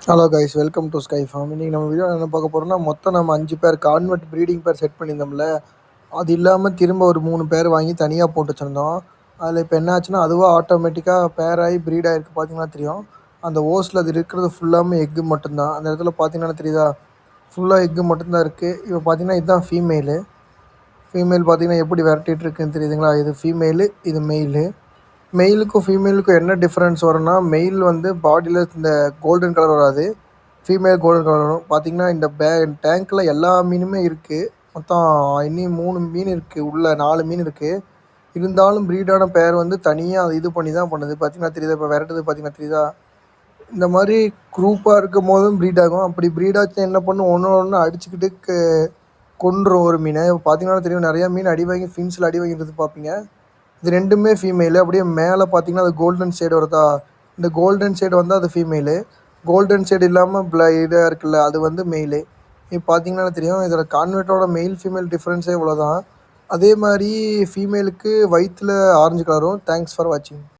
Hello guys, welcome to sky farm. இன்றைக்கி நம்ம video என்ன பார்க்க போகிறோம்னா, மொத்தம் நம்ம 5 பேர் கான்வெர்ட் ப்ரீடிங் பேர் செட் பண்ணியிருந்தோம்ல, அது இல்லாமல் திரும்ப ஒரு 3 பேர் வாங்கி தனியாக போட்டு வச்சுருந்தோம். அதில் இப்போ என்ன ஆச்சுன்னா, அதுவாக ஆட்டோமேட்டிக்காக பேர் ஆகி ப்ரீட் ஆகிருக்கு. பார்த்தீங்கன்னா தெரியும், அந்த ஓஸில் அது இருக்கிறது ஃபுல்லாமே எக்கு மட்டும்தான். அந்த இடத்துல பார்த்தீங்கன்னா தெரியுதா, ஃபுல்லாக எக்கு மட்டும்தான் இருக்குது. இப்போ பார்த்தீங்கன்னா இதுதான் ஃபீமேலு. ஃபீமேல் பார்த்தீங்கன்னா எப்படி விரட்டிகிட்டு இருக்குன்னு தெரியுதுங்களா? இது ஃபீமேலு, இது மெயிலு. மெயிலுக்கும் ஃபீமேலுக்கும் என்ன டிஃப்ரென்ஸ் வரும்னா, மெயில் வந்து பாடியில் இந்த கோல்டன் கலர் வராது, ஃபீமேல் கோல்டன் கலர் வரும். பார்த்தீங்கன்னா இந்த டேங்க்கில் எல்லா மீனுமே இருக்குது. மொத்தம் இன்னும் 3 மீன் இருக்குது, உள்ளே 4 மீன் இருக்குது. இருந்தாலும் ப்ரீடான பேர் வந்து தனியாக இது பண்ணி தான் பண்ணுது. பார்த்தீங்கன்னா தெரியுதா, இப்போ விரட்டுது பார்த்தீங்கன்னா தெரியுதா? இந்த மாதிரி குரூப்பாக இருக்கும் போதும் ப்ரீட் ஆகும். அப்படி ப்ரீடாச்சும் என்ன பண்ணும், ஒன்று ஒன்று அடிச்சுக்கிட்டு கொன்றும் ஒரு மீனை. பார்த்தீங்கன்னா தெரியும், நிறையா மீன் அடி வாங்கி ஃபின்ஸில் அடி வாங்கிட்டு பார்ப்பீங்க. இது ரெண்டுமே ஃபீமேலு. அப்படியே மேலே பார்த்தீங்கன்னா அது கோல்டன் ஷேடு வருதா, இந்த கோல்டன் ஷேடு வந்து அது ஃபீமேலு. கோல்டன் ஷேடு இல்லாமல் இதாக இருக்குல்ல, அது வந்து மெயிலு. இப்போ பார்த்தீங்கன்னா தெரியும், இதில் கான்வெர்ட்டோட மெயில் ஃபீமேல் டிஃப்ரென்ஸே இவ்வளோ தான். அதே மாதிரி ஃபீமேலுக்கு வயிற்றில் ஆரஞ்சு கலரும். தேங்க்ஸ் ஃபார் வாட்சிங்.